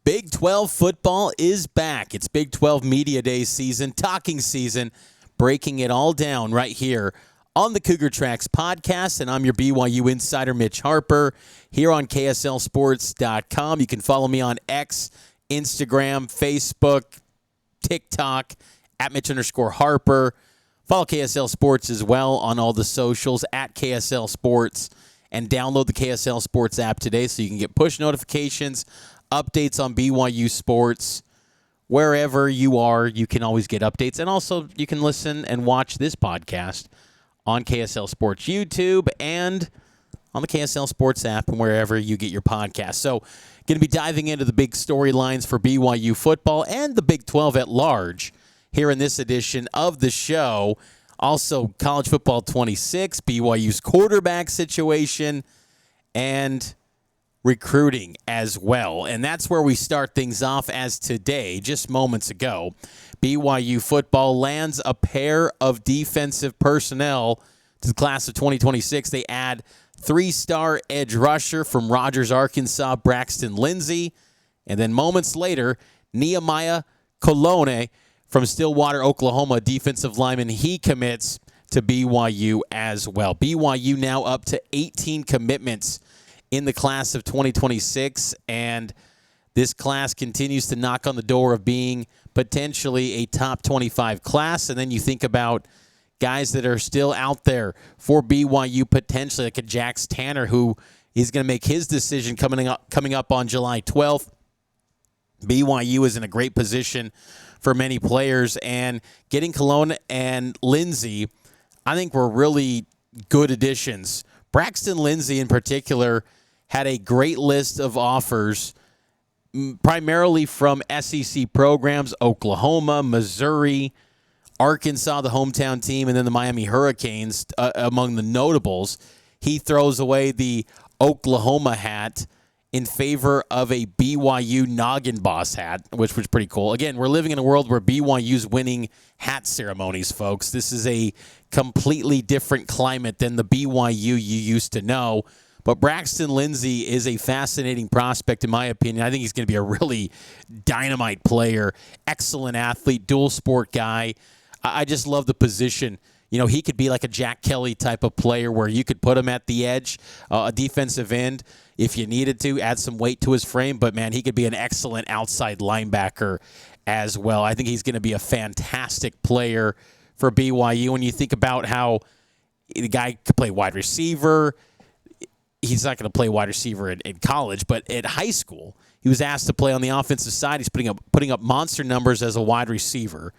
Big 12 football is back. It's Big 12 Media Day season, talking season, breaking it all down right here on the Cougar Tracks podcast. And I'm your BYU insider, Mitch Harper, here on KSLSports.com. You can follow me on X, Instagram, Facebook, TikTok, at Mitch_Harper. Follow KSL Sports as well on all the socials, at KSL Sports. And download the KSL Sports app today so you can get push notifications, updates on BYU sports. Wherever you are, you can always get updates. And also, you can listen and watch this podcast on KSL Sports YouTube and on the KSL Sports app and wherever you get your podcast. So, going to be diving into the big storylines for BYU football and the Big 12 at large here in this edition of the show. Also, College Football 26, BYU's quarterback situation, and recruiting as well. And that's where we start things off as today, just moments ago. BYU football lands a pair of defensive personnel to the class of 2026. They add three-star edge rusher from Rogers, Arkansas, Braxton Lindsey. And then moments later, Nehemiah Kolone from Stillwater, Oklahoma, defensive lineman. He commits to BYU as well. BYU now up to 18 commitments in the class of 2026, and this class continues to knock on the door of being potentially a top 25 class. And then you think about guys that are still out there for BYU potentially, like a Jax Tanner, who is going to make his decision coming up on July 12th. BYU is in a great position for many players, and getting Kolone and Lindsey, I think, were really good additions. Braxton Lindsey in particular had a great list of offers, primarily from SEC programs, Oklahoma, Missouri, Arkansas, the hometown team, and then the Miami Hurricanes among the notables. He throws away the Oklahoma hat in favor of a BYU Noggin Boss hat, which was pretty cool. Again, we're living in a world where BYU's winning hat ceremonies, folks. This is a completely different climate than the BYU you used to know. But Braxton Lindsey is a fascinating prospect, in my opinion. I think he's going to be a really dynamite player, excellent athlete, dual sport guy. I just love the position. You know, he could be like a Jack Kelly type of player where you could put him at the edge, a defensive end, if you needed to, add some weight to his frame. But, man, he could be an excellent outside linebacker as well. I think he's going to be a fantastic player for BYU. When you think about how the guy could play wide receiver, he's not going to play wide receiver in college, but at high school, he was asked to play on the offensive side. He's putting up monster numbers as a wide receiver.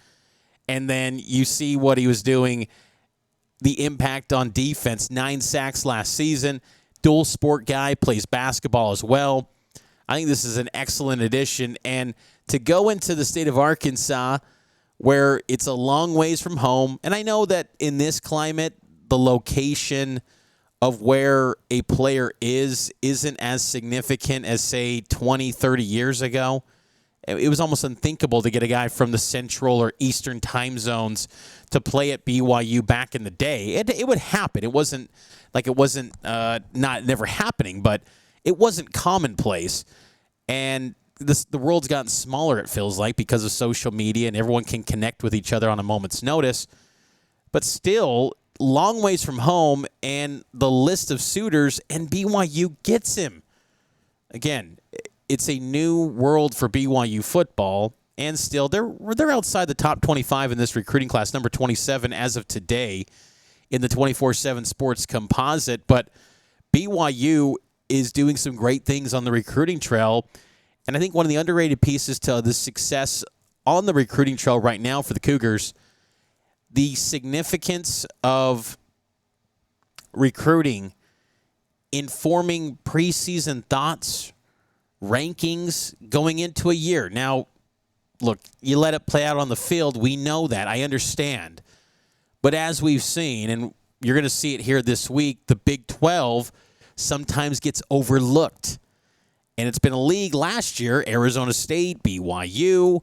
And then you see what he was doing, the impact on defense, 9 sacks last season. Dual sport guy, plays basketball as well. I think this is an excellent addition. And to go into the state of Arkansas, where it's a long ways from home, and I know that in this climate, the location of where a player isn't as significant as, say, 20, 30 years ago. It was almost unthinkable to get a guy from the Central or Eastern time zones to play at BYU back in the day. It would happen. It wasn't never happening, but it wasn't commonplace. And the world's gotten smaller, it feels like, because of social media, and everyone can connect with each other on a moment's notice. But still, long ways from home, and the list of suitors, and BYU gets him. Again, it's a new world for BYU football, and still they're outside the top 25 in this recruiting class, number 27 as of today in the 24/7 Sports Composite. But BYU is doing some great things on the recruiting trail, and I think one of the underrated pieces to the success on the recruiting trail right now for the Cougars, the significance of recruiting informing preseason thoughts, rankings going into a year. Now, look, you let it play out on the field. We know that. I understand. But as we've seen, and you're going to see it here this week, the Big 12 sometimes gets overlooked. And it's been a league last year, Arizona State, BYU,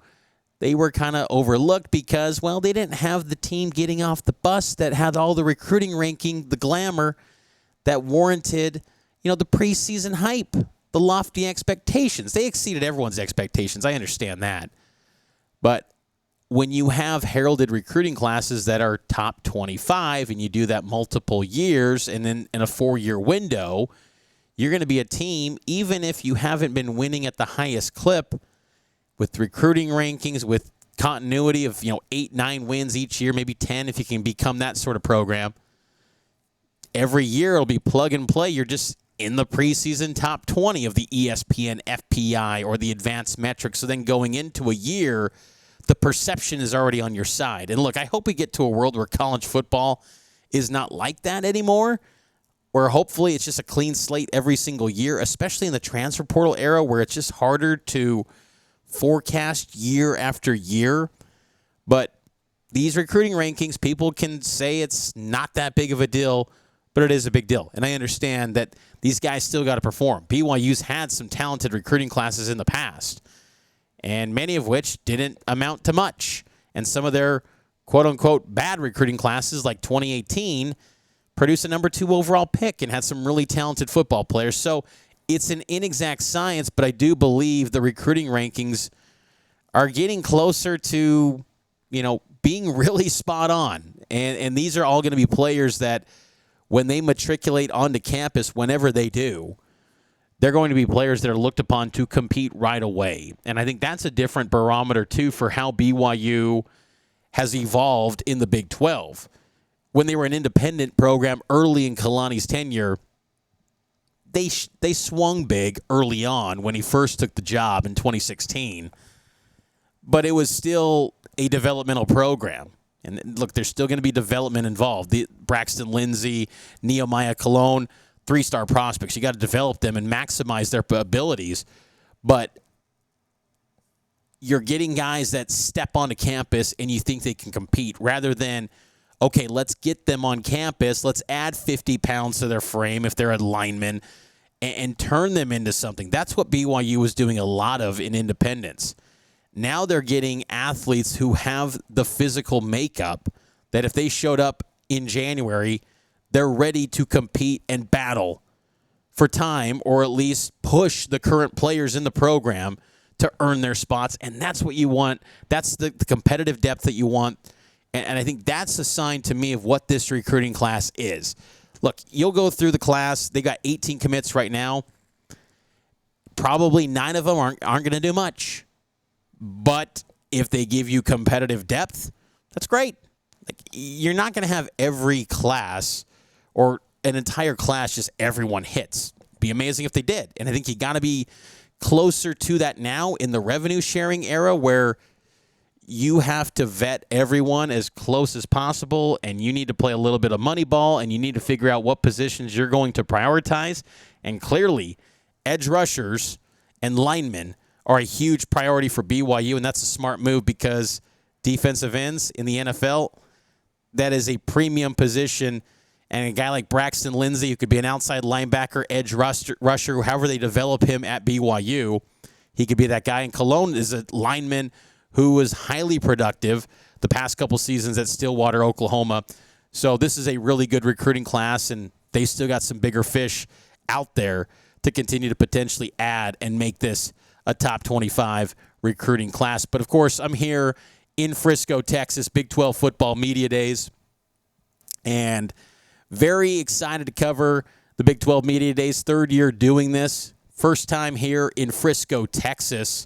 they were kind of overlooked because, well, they didn't have the team getting off the bus that had all the recruiting ranking, the glamour that warranted, the preseason hype. the lofty expectations. They exceeded everyone's expectations. I understand that. But when you have heralded recruiting classes that are top 25 and you do that multiple years and then in a 4-year window, you're going to be a team, even if you haven't been winning at the highest clip with recruiting rankings, with continuity of 8, 9 wins each year, maybe 10 if you can become that sort of program. Every year it'll be plug and play. You're just in the preseason top 20 of the ESPN FPI or the advanced metrics. So then going into a year, the perception is already on your side. And look, I hope we get to a world where college football is not like that anymore, where hopefully it's just a clean slate every single year, especially in the transfer portal era where it's just harder to forecast year after year. But these recruiting rankings, people can say it's not that big of a deal, but it is a big deal. And I understand that these guys still got to perform. BYU's had some talented recruiting classes in the past, and many of which didn't amount to much. And some of their quote-unquote bad recruiting classes, like 2018, produced a number 2 overall pick and had some really talented football players. So it's an inexact science, but I do believe the recruiting rankings are getting closer to, being really spot on. And these are all going to be players that when they matriculate onto campus, whenever they do, they're going to be players that are looked upon to compete right away. And I think that's a different barometer, too, for how BYU has evolved in the Big 12. When they were an independent program early in Kalani's tenure, they swung big early on when he first took the job in 2016. But it was still a developmental program. And look, there's still going to be development involved. The Braxton Lindsey, Nehemiah Kolone, 3-star prospects. You got to develop them and maximize their abilities. But you're getting guys that step onto campus and you think they can compete rather than, okay, let's get them on campus. Let's add 50 pounds to their frame if they're a lineman and turn them into something. That's what BYU was doing a lot of in Independence. Now they're getting athletes who have the physical makeup that if they showed up in January, they're ready to compete and battle for time or at least push the current players in the program to earn their spots. And that's what you want. That's the competitive depth that you want. And I think that's a sign to me of what this recruiting class is. Look, you'll go through the class. They got 18 commits right now. Probably 9 of them aren't going to do much. But if they give you competitive depth, that's great. Like, you're not going to have every class or an entire class just everyone hits. It'd be amazing if they did. And I think you got to be closer to that now in the revenue sharing era where you have to vet everyone as close as possible, and you need to play a little bit of money ball, and you need to figure out what positions you're going to prioritize. And clearly, edge rushers and linemen are a huge priority for BYU, and that's a smart move because defensive ends in the NFL, that is a premium position. And a guy like Braxton Lindsey, who could be an outside linebacker, edge rusher, however they develop him at BYU, he could be that guy. And Kolone is a lineman who was highly productive the past couple seasons at Stillwater, Oklahoma. So this is a really good recruiting class, and they still got some bigger fish out there to continue to potentially add and make this a top 25 recruiting class. But, of course, I'm here in Frisco, Texas, Big 12 football media days, and very excited to cover the Big 12 media days. 3rd year doing this. First time here in Frisco, Texas.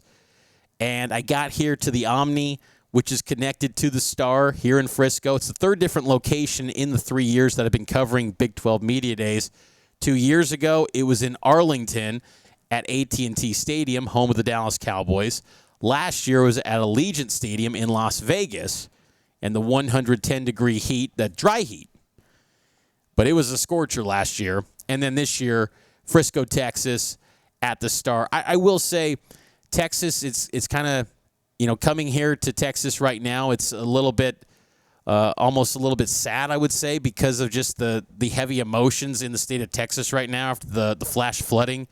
And I got here to the Omni, which is connected to the Star here in Frisco. It's the 3rd different location in the 3 years that I've been covering Big 12 media days. 2 years ago, it was in Arlington at AT&T Stadium, home of the Dallas Cowboys. Last year was at Allegiant Stadium in Las Vegas and the 110-degree heat, the dry heat. But it was a scorcher last year. And then this year, Frisco, Texas at the Star. I will say Texas, it's kind of, coming here to Texas right now, it's a little bit, almost a little bit sad, I would say, because of just the heavy emotions in the state of Texas right now after the flash flooding.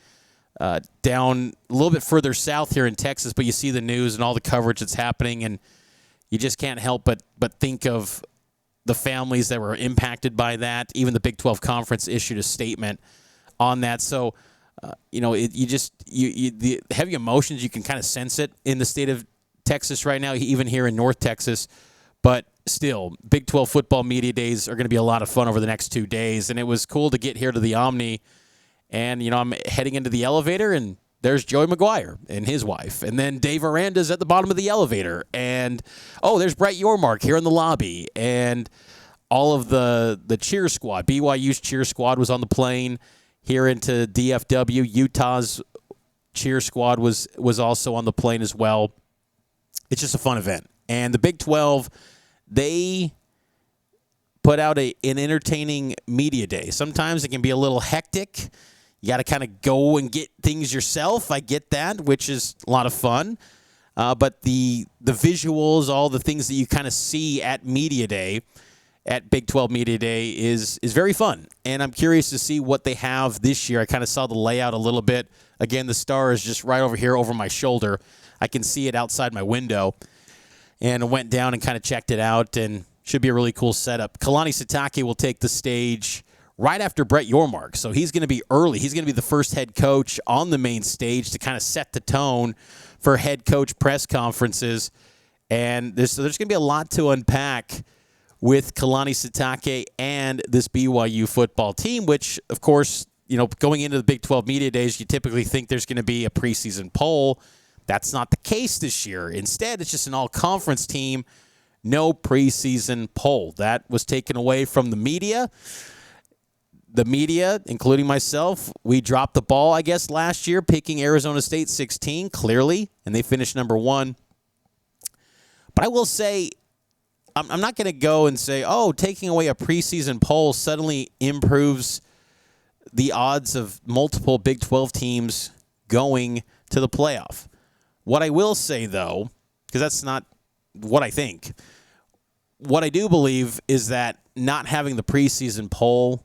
Down a little bit further south here in Texas, but you see the news and all the coverage that's happening, and you just can't help but think of the families that were impacted by that. Even the Big 12 Conference issued a statement on that. So The heavy emotions, you can kind of sense it in the state of Texas right now, even here in North Texas. But still, Big 12 football media days are going to be a lot of fun over the next 2 days. And it was cool to get here to the Omni. And, I'm heading into the elevator, and there's Joey McGuire and his wife. And then Dave Aranda's at the bottom of the elevator. And, there's Brett Yormark here in the lobby. And all of the cheer squad, BYU's cheer squad was on the plane here into DFW. Utah's cheer squad was also on the plane as well. It's just a fun event. And the Big 12, they put out an entertaining media day. Sometimes it can be a little hectic. You got to kind of go and get things yourself. I get that, which is a lot of fun. But the visuals, all the things that you kind of see at media day, at Big 12 Media Day is very fun. And I'm curious to see what they have this year. I kind of saw the layout a little bit. Again, the star is just right over here over my shoulder. I can see it outside my window. And I went down and kind of checked it out, and should be a really cool setup. Kalani Sitake will take the stage right after Brett Yormark. So he's going to be early. He's going to be the first head coach on the main stage to kind of set the tone for head coach press conferences. And there's going to be a lot to unpack with Kalani Sitake and this BYU football team, which, of course, going into the Big 12 Media Days, you typically think there's going to be a preseason poll. That's not the case this year. Instead, it's just an all-conference team, no preseason poll. That was taken away from the media. The media, including myself, we dropped the ball, I guess, last year, picking Arizona State 16, clearly, and they finished number 1. But I will say, I'm not going to go and say, taking away a preseason poll suddenly improves the odds of multiple Big 12 teams going to the playoff. What I will say, though, because that's not what I think, what I do believe is that not having the preseason poll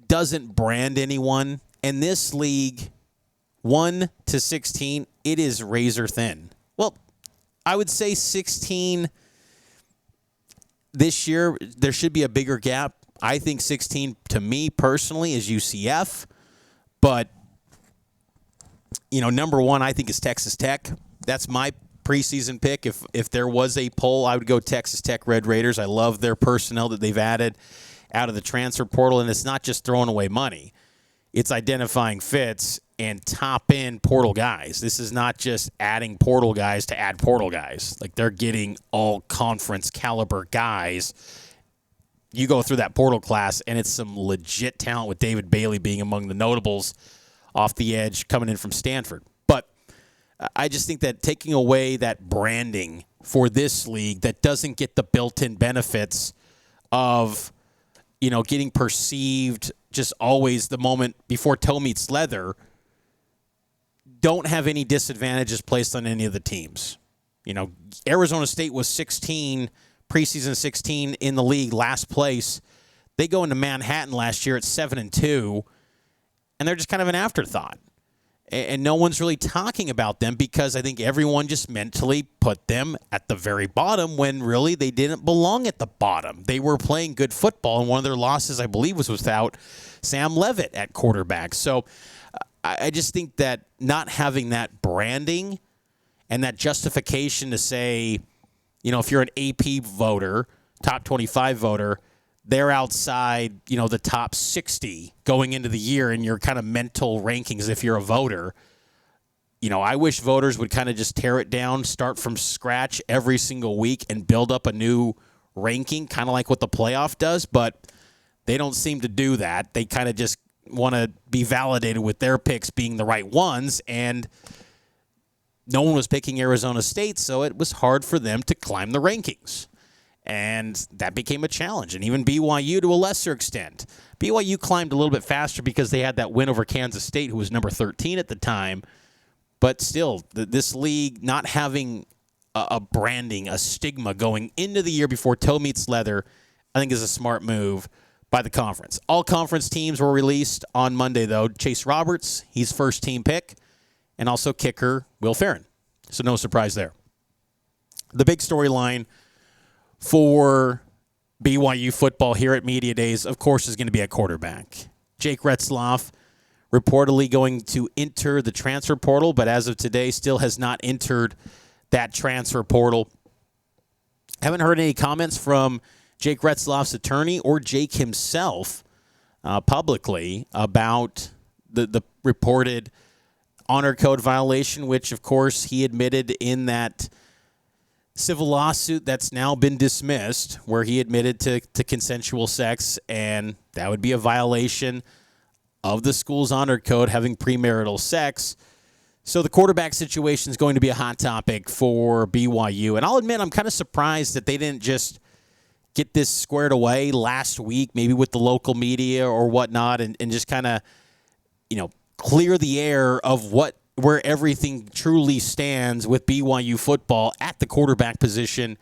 doesn't brand anyone. And this league, 1 to 16, it is razor thin. Well, I would say 16 this year, there should be a bigger gap. I think 16, to me personally, is UCF. But number 1, I think, is Texas Tech. That's my preseason pick. If there was a poll, I would go Texas Tech Red Raiders. I love their personnel that they've added out of the transfer portal, and it's not just throwing away money. It's identifying fits and top-end portal guys. This is not just adding portal guys to add portal guys. Like, they're getting all-conference caliber guys. You go through that portal class, and it's some legit talent, with David Bailey being among the notables off the edge coming in from Stanford. But I just think that taking away that branding for this league that doesn't get the built-in benefits of, getting perceived just always the moment before toe meets leather, don't have any disadvantages placed on any of the teams. Arizona State was 16, preseason 16 in the league, last place. They go into Manhattan last year at 7-2. And they're just kind of an afterthought. And no one's really talking about them because I think everyone just mentally put them at the very bottom when really they didn't belong at the bottom. They were playing good football, and one of their losses, I believe, was without Sam Leavitt at quarterback. So I just think that not having that branding and that justification to say, if you're an AP voter, top 25 voter, they're outside, the top 60 going into the year in your kind of mental rankings if you're a voter. I wish voters would kind of just tear it down, start from scratch every single week and build up a new ranking, kind of like what the playoff does, but they don't seem to do that. They kind of just want to be validated with their picks being the right ones, and no one was picking Arizona State, so it was hard for them to climb the rankings. And that became a challenge, and even BYU to a lesser extent. BYU climbed a little bit faster because they had that win over Kansas State, who was number 13 at the time. But still, this league not having a branding, a stigma going into the year before toe meets leather, I think is a smart move by the conference. All conference teams were released on Monday, though. Chase Roberts, he's first team pick, and also kicker Will Ferrin. So no surprise there. The big storyline for BYU football here at Media Days, of course, is going to be at quarterback. Jake Retzlaff reportedly going to enter the transfer portal, but as of today still has not entered that transfer portal. Haven't heard any comments from Jake Retzlaff's attorney or Jake himself publicly about the reported honor code violation, which, of course, he admitted in that civil lawsuit that's now been dismissed, where he admitted to consensual sex, and that would be a violation of the school's honor code, having premarital sex. So the quarterback situation is going to be a hot topic for BYU. And I'll admit, I'm kind of surprised that they didn't just get this squared away last week, maybe with the local media or whatnot, and just kind of, clear the air of where everything truly stands with BYU football at the quarterback position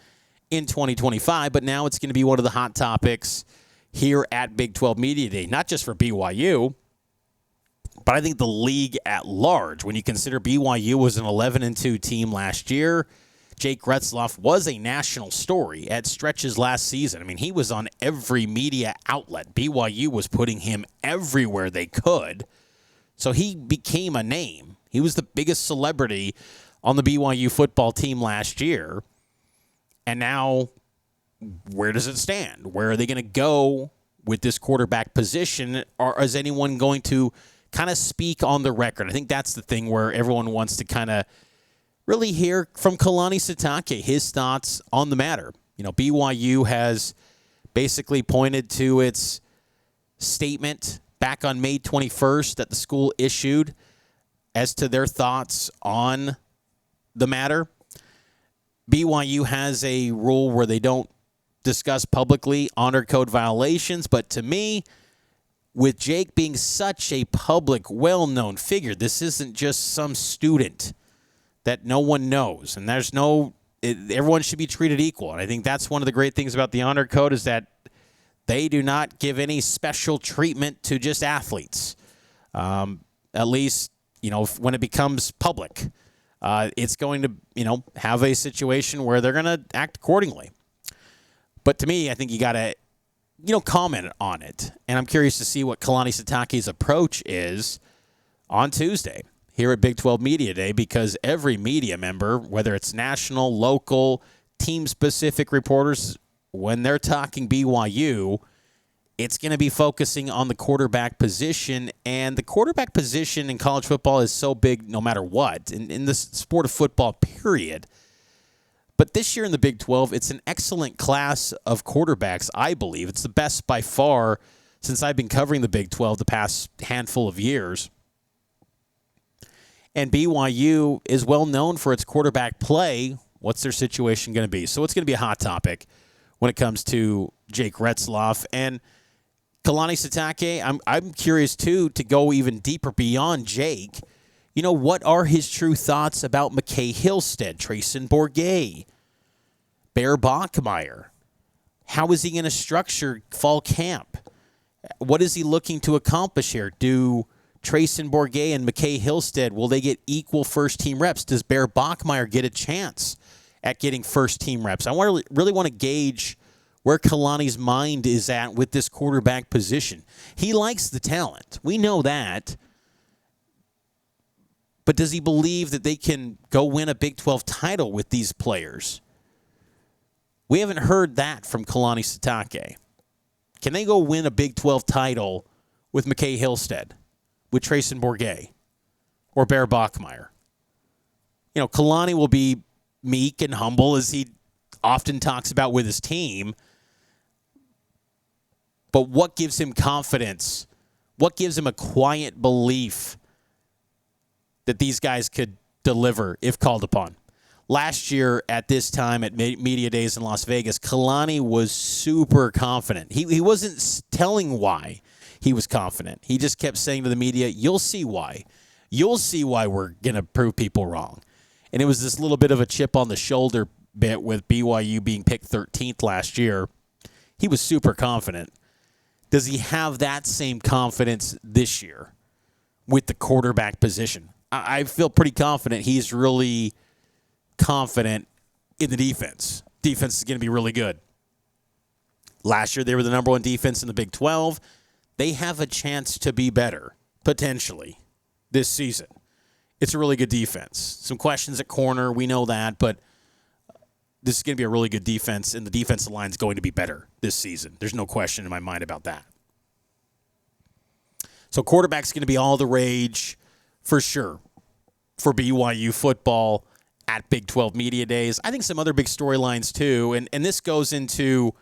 in 2025. But now it's going to be one of the hot topics here at Big 12 Media Day, not just for BYU, but I think the league at large. When you consider BYU was an 11-2 team last year, Jake Retzlaff was a national story at stretches last season. I mean, he was on every media outlet. BYU was putting him everywhere they could. So he became a name. He was the biggest celebrity on the BYU football team last year. And now, where does it stand? Where are they going to go with this quarterback position? Or is anyone going to kind of speak on the record? I think that's the thing where everyone wants to kind of really hear from Kalani Sitake, his thoughts on the matter. BYU has basically pointed to its statement back on May 21st that the school issued as to their thoughts on the matter. BYU has a rule where they don't discuss publicly honor code violations, but to me, with Jake being such a public, well-known figure, this isn't just some student that no one knows, and everyone should be treated equal. And I think that's one of the great things about the honor code is that they do not give any special treatment to just athletes. At least, when it becomes public, it's going to, have a situation where they're going to act accordingly. But to me, I think you got to, comment on it. And I'm curious to see what Kalani Sitake's approach is on Tuesday here at Big 12 Media Day, because every media member, whether it's national, local, team-specific reporters, when they're talking BYU, it's going to be focusing on the quarterback position. And the quarterback position in college football is so big no matter what, in the sport of football, period. But this year in the Big 12, it's an excellent class of quarterbacks, I believe. It's the best by far since I've been covering the Big 12 the past handful of years. And BYU is well known for its quarterback play. What's their situation going to be? So it's going to be a hot topic when it comes to Jake Retzlaff. And Kalani Sitake, I'm curious, too, to go even deeper beyond Jake. What are his true thoughts about McKay Hillstead, Trayson Bourget, Bear Bachmeier? How is he going to structure fall camp? What is he looking to accomplish here? Do Trayson Bourget and McKay Hillstead, will they get equal first-team reps? Does Bear Bachmeier get a chance at getting first-team reps? I really want to gauge where Kalani's mind is at with this quarterback position. He likes the talent. We know that. But does he believe that they can go win a Big 12 title with these players? We haven't heard that from Kalani Sitake. Can they go win a Big 12 title with McKay Hillstead, with Trayson Bourget, or Bear Bachmeier? Kalani will be meek and humble, as he often talks about with his team. But what gives him confidence? What gives him a quiet belief that these guys could deliver if called upon? Last year at this time at Media Days in Las Vegas, Kalani was super confident. He wasn't telling why he was confident. He just kept saying to the media, you'll see why. You'll see why we're going to prove people wrong. And it was this little bit of a chip on the shoulder bit with BYU being picked 13th last year. He was super confident. Does he have that same confidence this year with the quarterback position? I feel pretty confident he's really confident in the defense. Defense is going to be really good. Last year, they were the number one defense in the Big 12. They have a chance to be better. potentially, this season. It's a really good defense. Some questions at corner, we know that, but this is going to be a really good defense, and the defensive line is going to be better this season. There's no question in my mind about that. So quarterback's going to be all the rage for sure for BYU football at Big 12 Media Days. I think some other big storylines too, and this goes into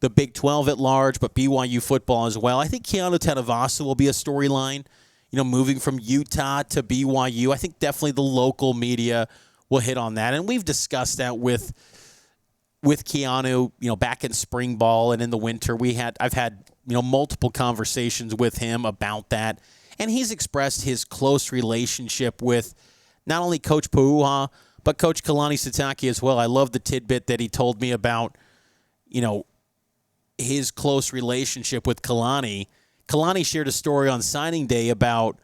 the Big 12 at large, but BYU football as well. I think Keanu Tanavasa will be a storyline, moving from Utah to BYU. I think definitely the local media will hit on that, and we've discussed that with Keanu, back in spring ball and in the winter. I've had multiple conversations with him about that, and he's expressed his close relationship with not only Coach Puuha, but Coach Kalani Sitake as well. I love the tidbit that he told me about, his close relationship with Kalani. Kalani shared a story on signing day about,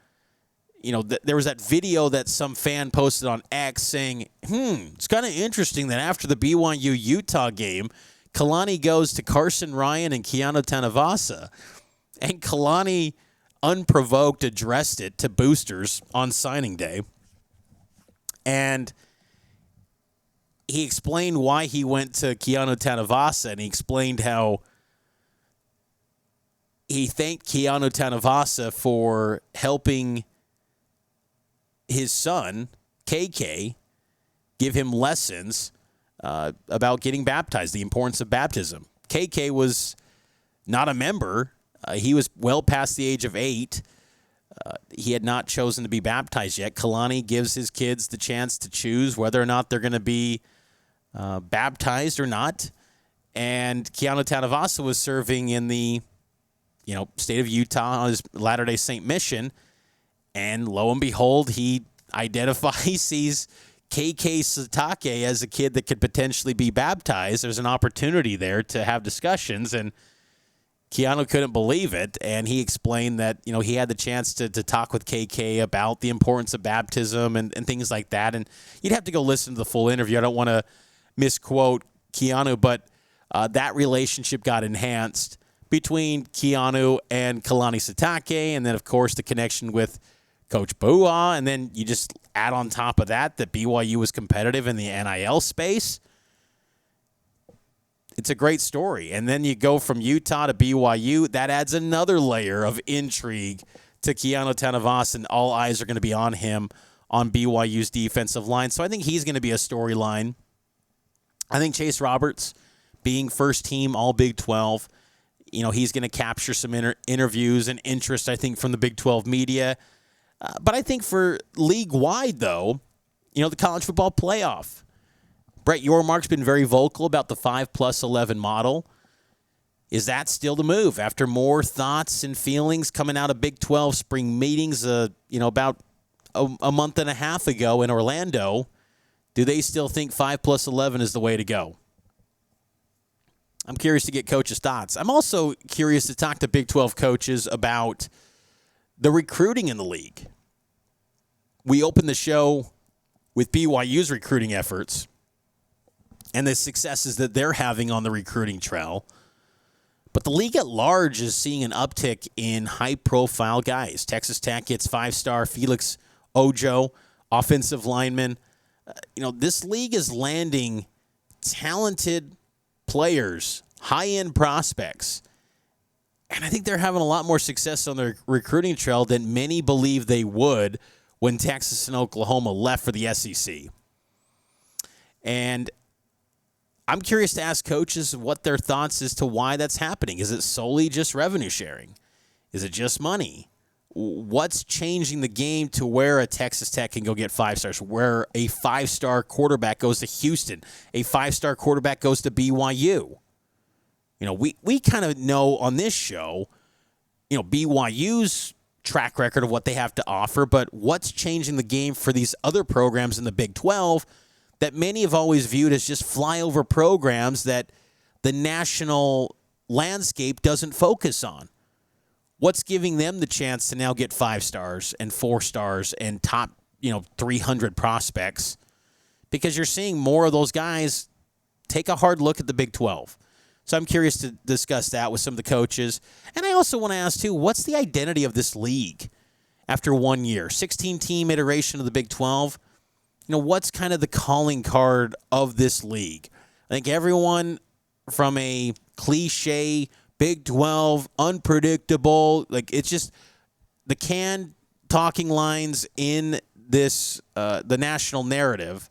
there was that video that some fan posted on X saying, it's kind of interesting that after the BYU-Utah game, Kalani goes to Carson Ryan and Keanu Tanavasa. And Kalani, unprovoked, addressed it to boosters on signing day. And he explained why he went to Keanu Tanavasa, and he explained how he thanked Keanu Tanavasa for helping his son, KK, give him lessons about getting baptized, the importance of baptism. KK was not a member. He was well past the age of 8. He had not chosen to be baptized yet. Kalani gives his kids the chance to choose whether or not they're going to be baptized or not. And Keanu Tanavasa was serving in the state of Utah on his Latter-day Saint mission. And lo and behold, he sees KK Sitake as a kid that could potentially be baptized. There's an opportunity there to have discussions, and Keanu couldn't believe it. And he explained that, he had the chance to talk with KK about the importance of baptism and things like that. And you'd have to go listen to the full interview. I don't want to misquote Keanu, but that relationship got enhanced between Keanu and Kalani Sitake, and then, of course, the connection with Coach Puuha, and then you just add on top of that BYU was competitive in the NIL space. It's a great story. And then you go from Utah to BYU. That adds another layer of intrigue to Keanu Tanavasa, and all eyes are going to be on him on BYU's defensive line. So I think he's going to be a storyline. I think Chase Roberts, being first team all Big 12, he's going to capture some interviews and interest, I think, from the Big 12 media. But I think for league-wide, though, the college football playoff, Brett Yormark's been very vocal about the 5+11 model. Is that still the move? After more thoughts and feelings coming out of Big 12 spring meetings, about a month and a half ago in Orlando, do they still think 5+11 is the way to go? I'm curious to get coaches' thoughts. I'm also curious to talk to Big 12 coaches about the recruiting in the league. We opened the show with BYU's recruiting efforts and the successes that they're having on the recruiting trail. But the league at large is seeing an uptick in high-profile guys. Texas Tech gets 5-star Felix Ojo, offensive lineman. This league is landing talented players, high-end prospects. And I think they're having a lot more success on their recruiting trail than many believe they would when Texas and Oklahoma left for the SEC. And I'm curious to ask coaches what their thoughts as to why that's happening. Is it solely just revenue sharing? Is it just money? What's changing the game to where a Texas Tech can go get 5 stars, where a 5-star quarterback goes to Houston, a 5-star quarterback goes to BYU? We kind of know on this show, BYU's track record of what they have to offer, but what's changing the game for these other programs in the Big 12 that many have always viewed as just flyover programs that the national landscape doesn't focus on? What's giving them the chance to now get 5 stars and 4 stars and top, 300 prospects? Because you're seeing more of those guys take a hard look at the Big 12. So I'm curious to discuss that with some of the coaches. And I also want to ask, too, what's the identity of this league? after 1 year. 16-team iteration of the Big 12. What's kind of the calling card of this league? I think everyone from a cliche Big 12, unpredictable, it's just the canned talking lines in this, the national narrative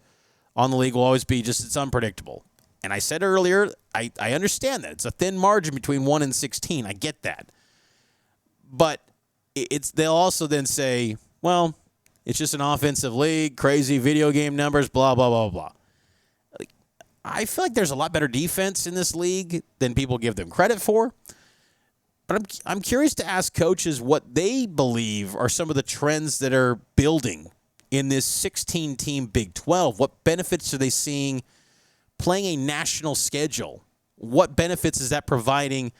on the league will always be just it's unpredictable. And I said earlier, I understand that. It's a thin margin between 1 and 16. I get that. But they'll also then say, well, it's just an offensive league, crazy video game numbers, blah, blah, blah, blah. I feel like there's a lot better defense in this league than people give them credit for. But I'm curious to ask coaches what they believe are some of the trends that are building in this 16-team Big 12. What benefits are they seeing playing a national schedule? What benefits is that providing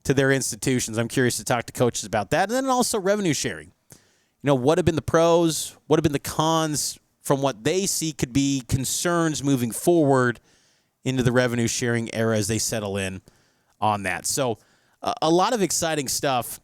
to their institutions? I'm curious to talk to coaches about that. And then also revenue sharing. What have been the pros? What have been the cons from what they see could be concerns moving forward into the revenue sharing era as they settle in on that? So a lot of exciting stuff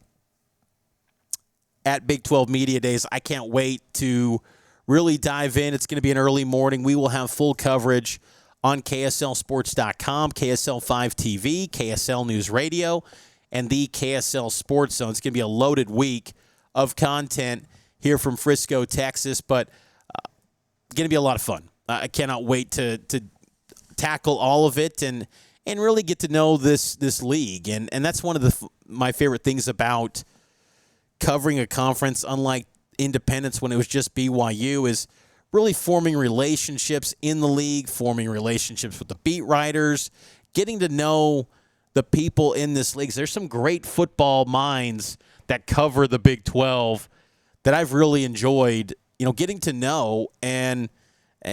at Big 12 Media Days. I can't wait to really dive in. It's going to be an early morning. We will have full coverage on KSLSports.com, KSL 5 TV, KSL News Radio, and the KSL Sports Zone. It's going to be a loaded week of content here from Frisco, Texas, but going to be a lot of fun. I cannot wait to tackle all of it and really get to know this league. And that's one of my favorite things about covering a conference, unlike Independence when it was just BYU, is really forming relationships in the league, forming relationships with the beat writers, getting to know the people in this league. There's some great football minds that cover the Big 12 that I've really enjoyed, getting to know and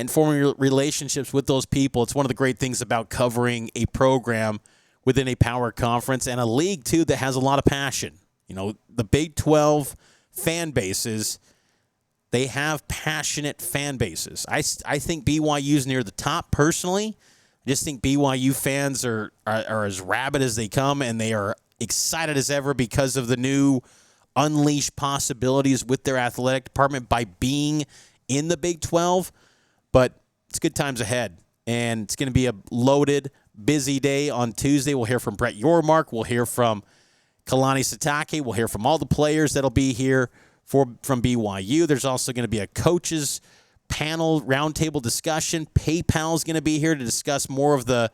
forming relationships with those people. It's one of the great things about covering a program within a power conference and a league, too, that has a lot of passion. The Big 12 fan bases, they have passionate fan bases. I think BYU's near the top, personally. I just think BYU fans are as rabid as they come, and they are excited as ever because of the new unleashed possibilities with their athletic department by being in the Big 12. But it's good times ahead, and it's going to be a loaded, busy day on Tuesday. We'll hear from Brett Yormark. We'll hear from Kalani Sitake. We'll hear from all the players that'll be here from BYU. There's also going to be a coaches panel roundtable discussion. PayPal's going to be here to discuss more of the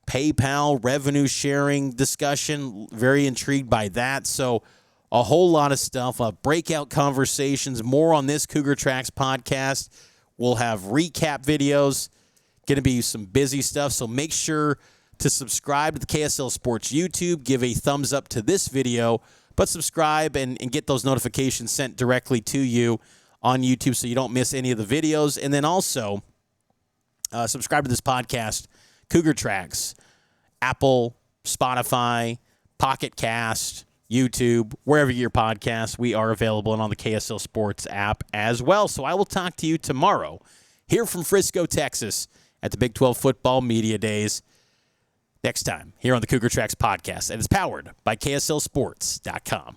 PayPal revenue sharing discussion. Very intrigued by that. So a whole lot of stuff, breakout conversations, more on this Cougar Tracks podcast. We'll have recap videos. Going to be some busy stuff. So make sure to subscribe to the KSL Sports YouTube. Give a thumbs up to this video, but subscribe and get those notifications sent directly to you on YouTube so you don't miss any of the videos. And then also subscribe to this podcast, Cougar Tracks, Apple, Spotify, Pocket Cast, YouTube, wherever your podcasts, we are available and on the KSL Sports app as well. So I will talk to you tomorrow here from Frisco, Texas at the Big 12 Football Media Days. Next time here on the Cougar Tracks podcast, and it's powered by KSLSports.com.